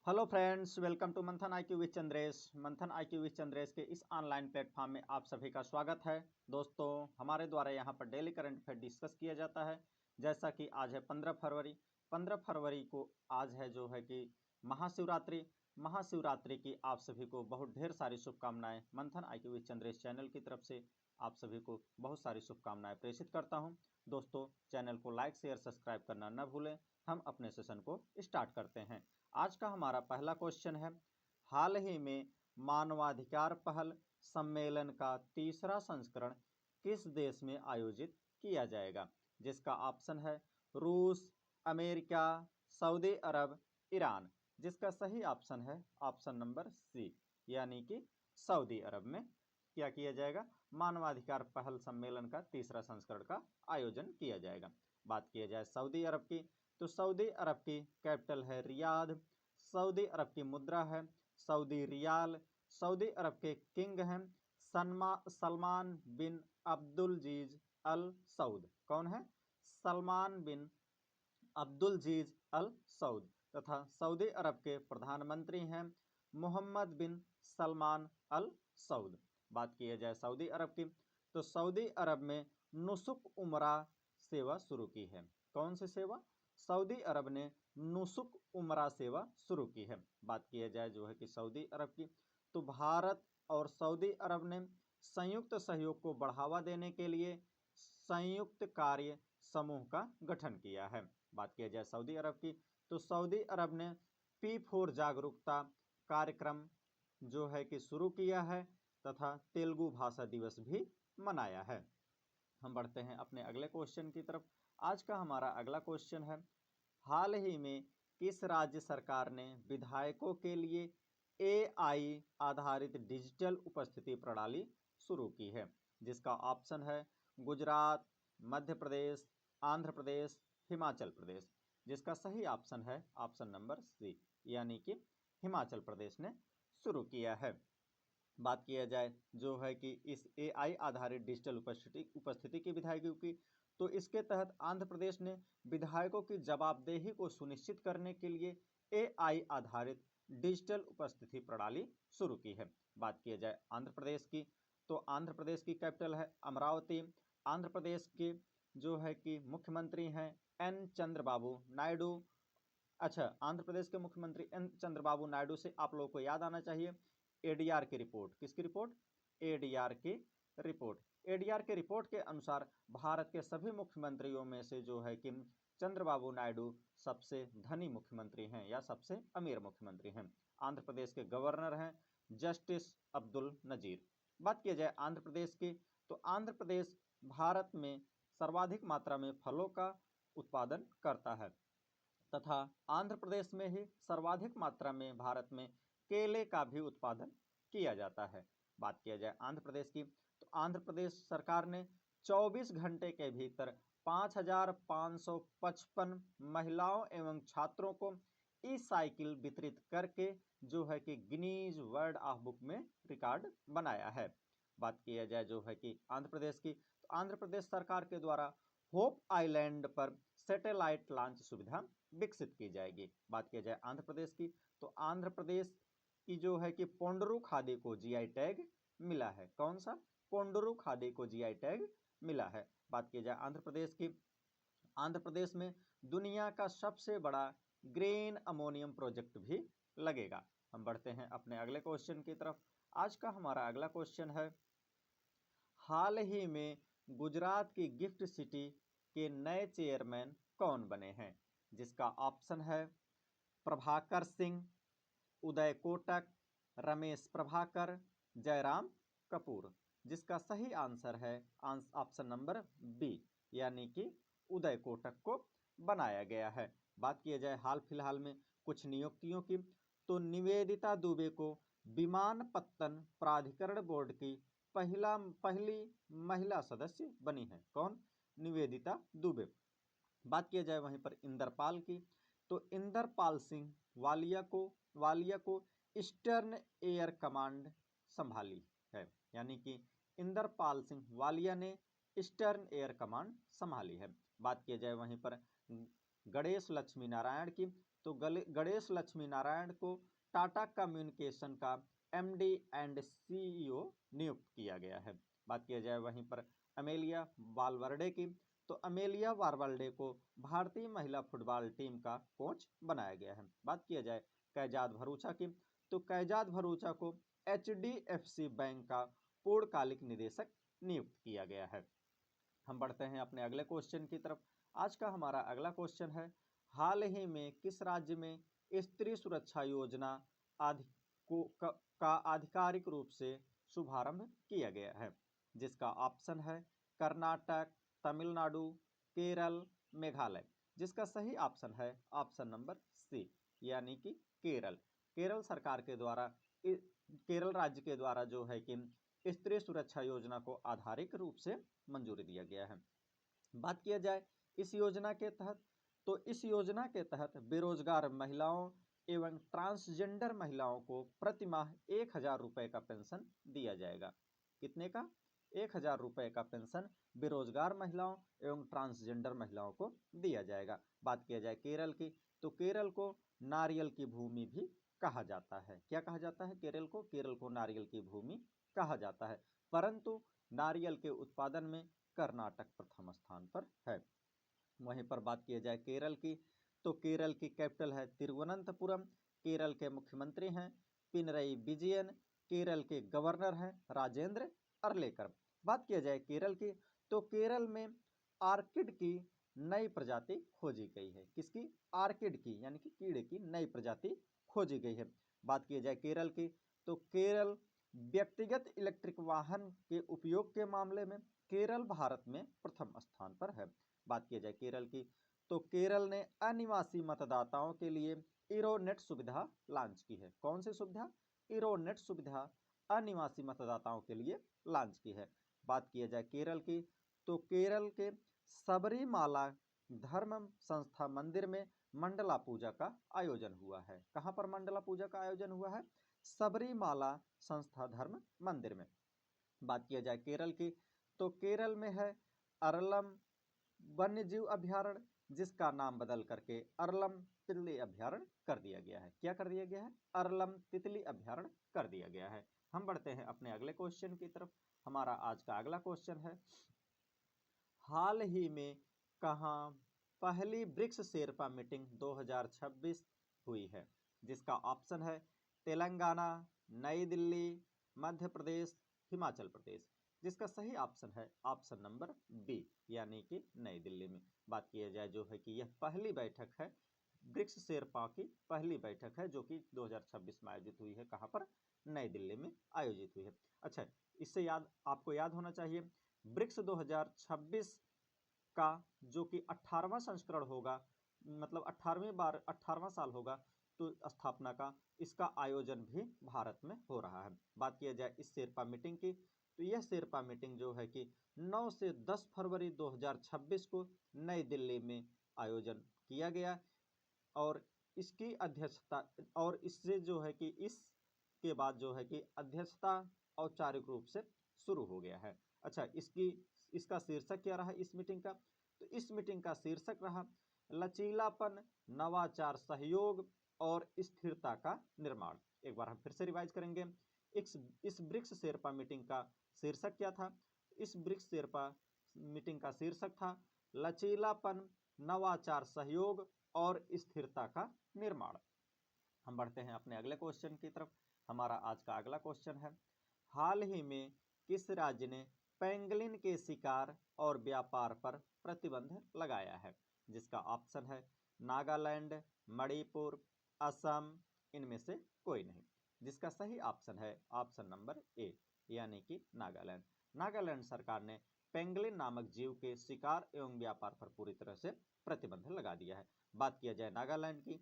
Hello friends, welcome to मंथन IQ with Chandresh. मंथन IQ with Chandresh के इस ऑनलाइन प्लेटफॉर्म में आप सभी का स्वागत है। दोस्तों, हमारे द्वारा यहाँ पर डेली करंट अफेयर डिस्कस किया जाता है। जैसा कि आज है 15 फरवरी। 15 फरवरी को आज है जो है कि महाशिवरात्रि। महाशिवरात्रि की आप सभी को बहुत ढेर सारी शुभकामनाएं मंथन आईक्यू विद चंद्रेश चैनल की तरफ से आप सभी को बहुत सारी शुभकामनाएं प्रेषित करता हूँ। दोस्तों, चैनल को लाइक शेयर सब्सक्राइब करना न भूलें। हम अपने सेशन को स्टार्ट करते हैं। आज का हमारा पहला क्वेश्चन है, हाल ही में मानवाधिकार पहल सम्मेलन का तीसरा संस्करण किस देश में आयोजित किया जाएगा? जिसका ऑप्शन है रूस, अमेरिका, सऊदी अरब, ईरान। जिसका सही ऑप्शन है ऑप्शन नंबर सी, यानी कि सऊदी अरब में क्या किया जाएगा? मानवाधिकार पहल सम्मेलन का तीसरा संस्करण का आयोजन किया जाएगा। बात किया जाए सऊदी अरब की, तो सऊदी अरब की कैपिटल है रियाद। सऊदी अरब की मुद्रा है सऊदी रियाल। सऊदी अरब के किंग हैं सलमान बिन अब्दुलजीज अल सऊद। कौन है? सलमान बिन अब्दुलजीज अल सऊद। तथा सऊदी अरब के प्रधानमंत्री हैं मोहम्मद बिन सलमान अल सऊद। बात किया जाए सऊदी अरब की, तो सऊदी अरब में नुसुक उमरा सेवा शुरू की है। कौन सी सेवा? सऊदी अरब ने नुसुक उमरा सेवा शुरू की है। बात किया जाए जो है कि सऊदी अरब की, तो भारत और सऊदी अरब ने संयुक्त सहयोग को बढ़ावा देने के लिए संयुक्त कार्य समूह का गठन किया है। बात किया जाए सऊदी अरब की, तो सऊदी अरब ने P4 जागरूकता कार्यक्रम जो है कि शुरू किया है तथा तेलुगु भाषा दिवस भी मनाया है। हम बढ़ते हैं अपने अगले क्वेश्चन की तरफ। आज का हमारा अगला क्वेश्चन है, हाल ही में किस राज्य सरकार ने विधायकों के लिए AI आधारित डिजिटल उपस्थिति प्रणाली शुरू की है? जिसका ऑप्शन है गुजरात, मध्य प्रदेश, आंध्र प्रदेश, हिमाचल प्रदेश। जिसका सही ऑप्शन है ऑप्शन नंबर सी, यानी कि हिमाचल प्रदेश ने शुरू किया है। बात किया जाए जो है कि इस AI आधारित डिजिटल उपस्थिति की विधायकों की, तो इसके तहत आंध्र प्रदेश ने विधायकों की जवाबदेही को सुनिश्चित करने के लिए AI आधारित डिजिटल उपस्थिति प्रणाली शुरू की है। बात किया जाए आंध्र प्रदेश की, तो आंध्र प्रदेश की कैपिटल है अमरावती। आंध्र प्रदेश के जो है कि मुख्यमंत्री हैं N चंद्रबाबू नायडू। अच्छा, आंध्र प्रदेश के मुख्यमंत्री N चंद्रबाबू नायडू से आप लोगों को याद आना चाहिए ADR की रिपोर्ट। किसकी रिपोर्ट? ADR की रिपोर्ट। ADR के रिपोर्ट के अनुसार भारत के सभी मुख्यमंत्रियों में से जो है कि चंद्रबाबू नायडू सबसे धनी मुख्यमंत्री हैं या सबसे अमीर मुख्यमंत्री हैं। आंध्र प्रदेश के गवर्नर हैं जस्टिस अब्दुल नजीर। बात किया जाए आंध्र प्रदेश की, तो आंध्र प्रदेश भारत में सर्वाधिक मात्रा में फलों का उत्पादन करता है तथा आंध्र प्रदेश में ही सर्वाधिक मात्रा में भारत में केले का भी उत्पादन किया जाता है। बात किया जाए आंध्र प्रदेश की, तो आंध्र प्रदेश सरकार ने 24 घंटे के भीतर 5,555 महिलाओं एवं छात्रों को ई-साइकिल वितरित करके जो है कि गिनीज वर्ल्ड ऑफ बुक में रिकॉर्ड बनाया है। बात किया जाए जो है कि आंध्र प्रदेश की, तो आंध्र प्रदेश सरकार के द्वारा होप आइलैंड पर सैटेलाइट लॉन्च सुविधा विकसित की जाएगी। बात किया जाए आंध्र प्रदेश की, तो आंध्र प्रदेश की जो है कि पोंडरू खादी को GI टैग मिला है। कौन सा? पोंडरू खादी को GI टैग मिला है। बात की जाए आंध्र प्रदेश की, आंध्र प्रदेश में दुनिया का सबसे बड़ा ग्रीन अमोनियम प्रोजेक्ट भी लगेगा। हम बढ़ते हैं अपने अगले क्वेश्चन की तरफ। आज का हमारा अगला क्वेश्चन है, हाल ही में गुजरात की गिफ्ट सिटी के नए चेयरमैन कौन बने हैं? जिसका ऑप्शन है प्रभाकर सिंह, उदय कोटक, रमेश प्रभाकर, जयराम कपूर। जिसका सही आंसर है ऑप्शन नंबर बी, यानी कि उदय कोटक को बनाया गया है। बात किया जाए हाल फिलहाल में कुछ नियुक्तियों की, तो निवेदिता दुबे को विमानपत्तन प्राधिकरण बोर्ड की पहली महिला सदस्य बनी है। कौन? निवेदिता दुबे। बात किया जाए वहीं पर इंदरपाल की, तो इंदरपाल सिंह वालिया को ईस्टर्न एयर कमांड संभाली है, यानी कि इंदरपाल सिंह वालिया ने ईस्टर्न एयर कमांड संभाली है। बात किया जाए वहीं पर गणेश लक्ष्मी नारायण की, तो गणेश लक्ष्मी नारायण को टाटा कम्युनिकेशन का MD एंड CEO नियुक्त किया गया है। बात किया जाए वहीं पर अमेलिया वालवर्डे की, तो अमेलिया वालवर्डे को भारतीय महिला फुटबॉल टीम का कोच बनाया गया है। बात किया जाए कैजाद भरूचा की, तो कैजाद भरूचा को HDFC बैंक का पूर्णकालिक निदेशक नियुक्त किया गया है। हम बढ़ते हैं अपने अगले क्वेश्चन की तरफ। आज का हमारा अगला क्वेश्चन है, हाल ही में किस राज्य में स्त्री सुरक्षा योजना का आधिकारिक रूप से शुभारंभ किया गया है? जिसका ऑप्शन है कर्नाटक, तमिलनाडु, केरल, मेघालय। जिसका सही ऑप्शन है ऑप्शन नंबर सी, यानी कि केरल। केरल सरकार के द्वारा, केरल राज्य के द्वारा जो है कि स्त्री सुरक्षा योजना को आधारिक रूप से मंजूरी दिया गया है। बात किया जाए इस योजना के तहत, तो इस योजना के तहत बेरोजगार महिलाओं एवं ट्रांसजेंडर महिलाओं को प्रति माह 1000 रुपए का पेंशन दिया जाएगा। कितने का? 1000 रुपए का पेंशन बेरोजगार महिलाओं एवं ट्रांसजेंडर महिलाओं को दिया जाएगा। बात किया जाए केरल की, तो केरल को नारियल की भूमि भी कहा जाता है। क्या कहा जाता है केरल को? केरल को नारियल की भूमि कहा जाता है, परंतु नारियल के उत्पादन में कर्नाटक प्रथम स्थान पर है। वहीं पर बात किया जाए केरल की, तो केरल की कैपिटल है तिरुवनंतपुरम। केरल के मुख्यमंत्री हैं पिनरई विजयन। केरल के गवर्नर हैं राजेंद्र अर्लेकर। बात किया जाए केरल की, तो केरल में आर्किड की नई प्रजाति खोजी गई है। किसकी? आर्किड की, यानी कि कीड़े की नई प्रजाति खोजी गई है। बात की जाए केरल की, तो केरल व्यक्तिगत इलेक्ट्रिक वाहन के उपयोग के मामले में केरल भारत में प्रथम स्थान पर है। बात की जाए केरल की, तो केरल ने अनिवासी मतदाताओं के लिए इरोनेट सुविधा लॉन्च की है। कौन सी सुविधा? इरोनेट सुविधा अनिवासी मतदाताओं के लिए लॉन्च की है। बात किया जाए केरल की, तो केरल के सबरीमाला धर्म संस्था मंदिर में मंडला पूजा का आयोजन हुआ है। कहां पर मंडला पूजा का आयोजन हुआ है? सबरीमाला संस्था धर्म मंदिर में। बात किया जाए केरल की, तो केरल में है अरलम वन्यजीव अभ्यारण्य, जिसका नाम बदल करके अरलम तितली अभ्यारण्य कर दिया गया है। क्या कर दिया गया है? अरलम तितली अभ्यारण्य कर दिया गया है। हम बढ़ते हैं अपने अगले क्वेश्चन की तरफ। हमारा आज का अगला क्वेश्चन है, हाल ही में कहां पहली ब्रिक्स शेरपा मीटिंग 2026 हुई है? जिसका ऑप्शन है तेलंगाना, नई दिल्ली, मध्य प्रदेश, हिमाचल प्रदेश। जिसका सही ऑप्शन है ऑप्शन नंबर बी, यानी कि नई दिल्ली में। बात किया जाए जो है कि यह पहली बैठक है, ब्रिक्स शेरपा की पहली बैठक है, जो कि 2026 में आयोजित हुई है। कहां पर? नई दिल्ली में आयोजित हुई है। अच्छा, इससे आपको याद होना चाहिए, ब्रिक्स 2026 का जो कि 18वां संस्करण होगा, मतलब 18वां साल होगा, तो स्थापना का, इसका आयोजन भी भारत में हो रहा है। बात किया जाए इस शेरपा मीटिंग की, तो यह शेरपा मीटिंग जो है कि 9 से 10 फरवरी 2026 को नई दिल्ली में आयोजन किया गया, और इसकी अध्यक्षता, और इससे जो है कि इसके बाद जो है कि अध्यक्षता औपचारिक रूप से शुरू हो गया है। अच्छा, इसका शीर्षक क्या रहा इस मीटिंग का? तो इस मीटिंग का शीर्षक रहा लचीलापन, नवाचार, सहयोग और स्थिरता का निर्माण। एक बार हम फिर से रिवाइज करेंगे। इस ब्रिक्स शेरपा मीटिंग का शीर्षक क्या था? इस ब्रिक्स शेरपा मीटिंग का शीर्षक था लचीलापन, नवाचार, सहयोग और स्थिरता का निर्माण। हम बढ़ते हैं अपने अगले क्वेश्चन की तरफ। हमारा आज का अगला क्वेश्चन है, हाल ही में किस राज्य ने पेंगुलिन के शिकार और व्यापार पर प्रतिबंध लगाया है? जिसका ऑप्शन है नागालैंड, मणिपुर, असम, इनमें से कोई नहीं। जिसका सही ऑप्शन है ऑप्शन नंबर ए, यानी कि नागालैंड। नागालैंड सरकार ने पेंगुलिन नामक जीव के शिकार एवं व्यापार पर पूरी तरह से प्रतिबंध लगा दिया है। बात किया जाए नागालैंड की,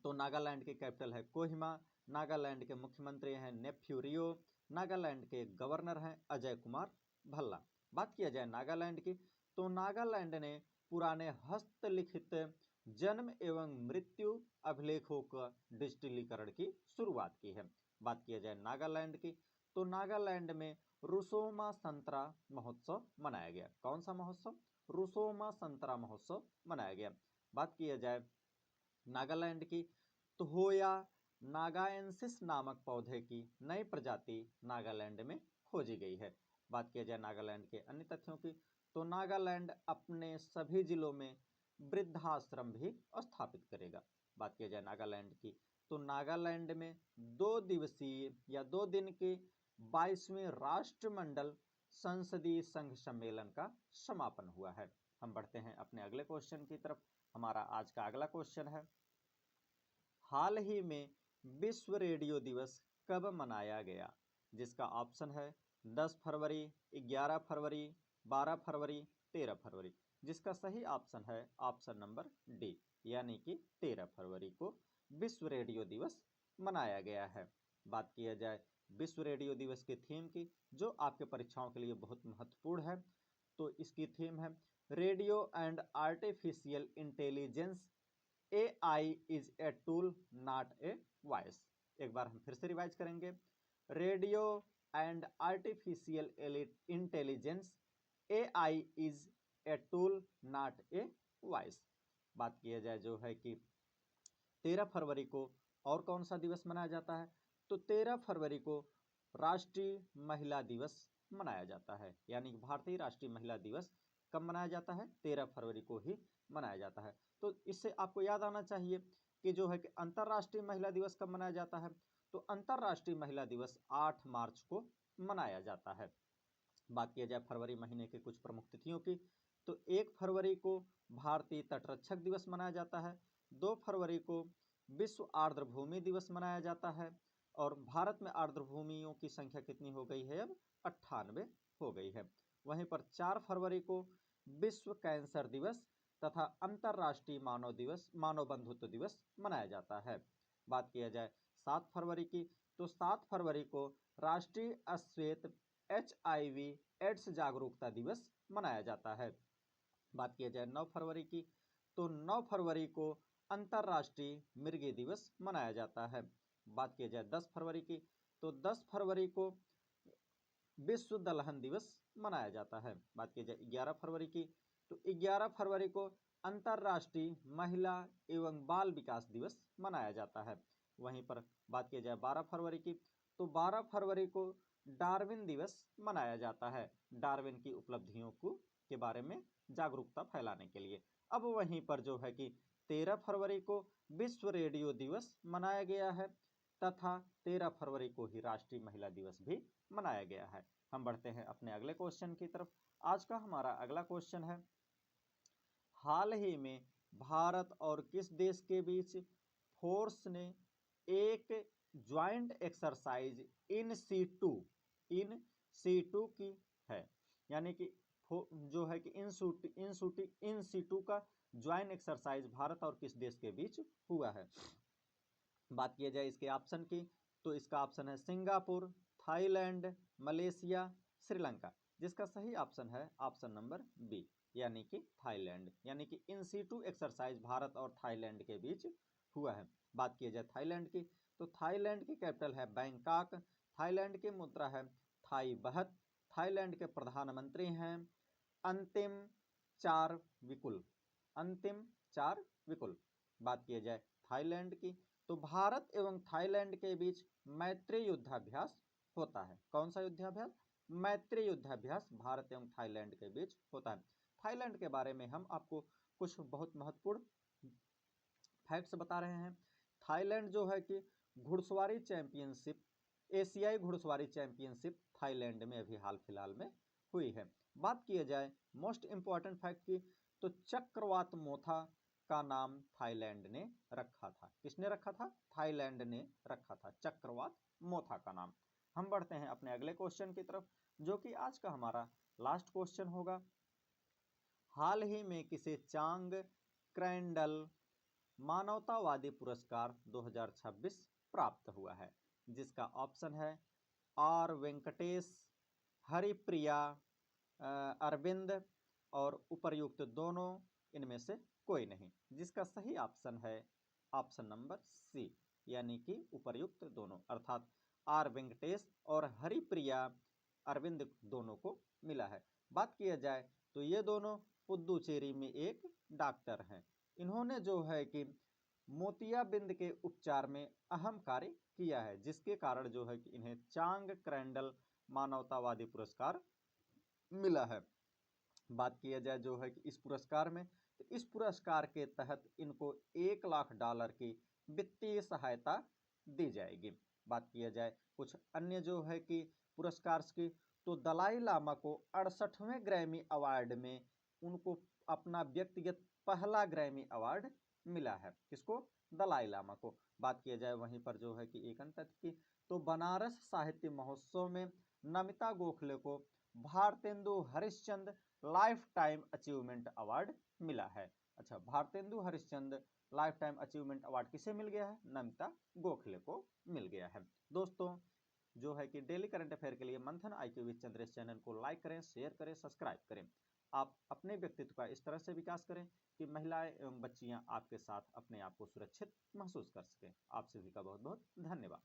तो नागालैंड की कैपिटल है कोहिमा। नागालैंड के मुख्यमंत्री हैं नेफ्यू रियो। नागालैंड के गवर्नर हैं अजय कुमार भल्ला। बात किया जाए नागालैंड की, तो नागालैंड ने पुराने हस्तलिखित जन्म एवं मृत्यु अभिलेखों का डिजिटलीकरण की शुरुआत की है। बात किया जाए नागालैंड की, तो नागालैंड में रुसोमा संतरा महोत्सव मनाया गया। कौन सा महोत्सव? रुसोमा संतरा महोत्सव मनाया गया। बात किया जाए नागालैंड की तहोया नागाएंसिस नामक पौधे की नई प्रजाति नागालैंड में खोजी गई है। बात किया जाए नागालैंड के अन्य तथ्यों की, तो नागालैंड अपने सभी जिलों में वृद्धाश्रम भी स्थापित करेगा। बात किया जाए नागालैंड की, तो नागालैंड में 2 दिवसीय या 2 दिन के 22वें राष्ट्रमंडल संसदीय संघ सम्मेलन का समापन हुआ है। हम बढ़ते हैं अपने अगले क्वेश्चन की तरफ। हमारा आज का अगला क्वेश्चन है, हाल ही में विश्व रेडियो दिवस कब मनाया गया? जिसका ऑप्शन है 10 फरवरी, 11 फरवरी, 12 फरवरी, 13 फरवरी। जिसका सही ऑप्शन है ऑप्शन नंबर डी, यानी कि 13 फरवरी को विश्व रेडियो दिवस मनाया गया है। बात किया जाए विश्व रेडियो दिवस की थीम की, जो आपके परीक्षाओं के लिए बहुत महत्वपूर्ण है, तो इसकी थीम है radio and artificial intelligence, AI is a tool not a voice. एक बार हम फिर से रिवाइज करेंगे, radio and artificial intelligence, AI is a tool not a voice. बात किया जाए जो है कि 13 फरवरी को और कौन सा दिवस मनाया जाता है, तो 13 फरवरी को राष्ट्रीय महिला दिवस मनाया जाता है। यानी भारतीय राष्ट्रीय महिला दिवस कब मनाया जाता है? 13 फरवरी को ही मनाया जाता है। तो इससे आपको याद आना चाहिए कि जो है कि अंतर्राष्ट्रीय महिला दिवस कब मनाया जाता है, तो अंतर्राष्ट्रीय महिला दिवस 8 मार्च को मनाया जाता है। बात किया जाए फरवरी महीने के कुछ प्रमुख तिथियों की, तो 1 फरवरी को भारतीय तटरक्षक दिवस मनाया जाता है, 2 फरवरी को विश्व आर्द्रभूमि दिवस मनाया जाता है, और भारत में आर्द्रभूमियों की संख्या कितनी हो गई है? अब 98 हो गई है। वहीं पर 4 फरवरी को विश्व कैंसर दिवस तथा अंतर्राष्ट्रीय मानव बंधुत्व दिवस मनाया जाता है। बात किया जाए 7 फरवरी की, तो 7 फरवरी को राष्ट्रीय अश्वेत HIV एड्स जागरूकता दिवस मनाया जाता है। बात किया जाए 9 फरवरी की, तो 9 फरवरी को अंतर्राष्ट्रीय मृगी दिवस मनाया जाता है। बात किया जाए 10 फरवरी की, तो 10 फरवरी को विश्व दलहन दिवस मनाया जाता है। बात की जाए 11 फरवरी की, तो 11 फरवरी को अंतर्राष्ट्रीय महिला एवं बाल विकास दिवस मनाया जाता है। वहीं पर बात की जाए 12 फरवरी की, तो 12 फरवरी को डार्विन दिवस मनाया जाता है, डार्विन की उपलब्धियों के बारे में जागरूकता फैलाने के लिए। अब वहीं पर जो है कि 13 फरवरी को विश्व रेडियो दिवस मनाया गया है तथा 13 फरवरी को ही राष्ट्रीय महिला दिवस भी मनाया गया है। हम बढ़ते हैं अपने अगले क्वेश्चन की तरफ। आज का हमारा अगला क्वेश्चन है, हाल ही में भारत और किस देश के बीच फोर्स ने एक ज्वाइंट एक्सरसाइज इन सीटू की है? यानी कि जो है कि इन सीटू का ज्वाइंट एक्सरसाइज भारत और किस देश के बीच हुआ है? बात किया जाए इसके ऑप्शन की, तो इसका ऑप्शन है सिंगापुर, थाईलैंड, मलेशिया, श्रीलंका। जिसका सही ऑप्शन है ऑप्शन नंबर बी, यानी कि थाईलैंड। यानी कि इन सीटू एक्सरसाइज भारत और थाईलैंड के बीच हुआ है। बात किया जाए थाईलैंड की, तो थाईलैंड की कैपिटल है बैंकॉक, थाईलैंड की मुद्रा है थाई बहत, थाईलैंड के प्रधानमंत्री हैं अंतिम चार विकुल। बात किया जाए थाईलैंड की, तो भारत एवं थाईलैंड के बीच मैत्री युद्धाभ्यास होता है। कौन सा युद्धाभ्यास? मैत्री युद्धाभ्यास भारत एवं थाईलैंड के बीच होता है। थाईलैंड के बारे में हम आपको कुछ बहुत महत्वपूर्ण फैक्ट्स बता रहे हैं। थाईलैंड जो है कि घुड़सवारी चैंपियनशिप, एशियाई घुड़सवारी चैंपियनशिप थाईलैंड में अभी हाल फिलहाल में हुई है। बात किया जाए मोस्ट इंपॉर्टेंट फैक्ट की, तो चक्रवात मोथा का नाम थाईलैंड ने रखा था। किसने रखा था? थाईलैंड ने रखा था चक्रवात मोथा का नाम। हम बढ़ते हैं अपने अगले क्वेश्चन की तरफ, जो कि आज का हमारा लास्ट क्वेश्चन होगा। हाल ही में किसे चांग क्रैंडल मानवतावादी पुरस्कार 2026 प्राप्त हुआ है? जिसका ऑप्शन है आर वेंकटेश, हरिप्रिया, अरविंद और उपर्युक्त दोनों, इनमें से कोई नहीं। जिसका सही ऑप्शन है ऑप्शन नंबर सी, यानी कि उपर्युक्त दोनों, अर्थात आर वेंकटेश और हरिप्रिया अरविंद दोनों को मिला है। बात किया जाए तो ये दोनों पुदुचेरी में एक डॉक्टर हैं। इन्होंने जो है कि मोतियाबिंद के उपचार में अहम कार्य किया है, जिसके कारण जो है कि इन्हें चांग क्रैंडल मानवतावादी पुरस्कार मिला है। बात किया जाए जो है कि इस पुरस्कार में, तो इस पुरस्कार के तहत इनको $1 लाख की वित्तीय सहायता दी जाएगी। बात किया जाए कुछ अन्य जो है कि पुरस्कार की, तो दलाई लामा को 68वें ग्रैमी अवार्ड में उनको अपना व्यक्तिगत पहला ग्रैमी अवार्ड मिला है। किसको? दलाई लामा को। बात किया जाए वहीं पर जो है कि एक अन्य तथ्य की, तो बनारस साहित्य महोत्सव में नमिता गोखले को Bharatendu Harishchandra life time achievement award मिला है। अच्छा, Bharatendu Harishchandra life time achievement award किसे मिल गया है? नमिता गोखले को मिल गया है। दोस्तों, जो है कि डेली करंट अफेयर के लिए मंथन IQ विद चंद्रेश चैनल को लाइक करें, शेयर करें, सब्सक्राइब करें। आप अपने व्यक्तित्व का इस तरह से विकास करें कि महिलाएं एवं बच्चियां आपके साथ अपने आप को सुरक्षित महसूस कर सकें। आप सभी का बहुत बहुत धन्यवाद।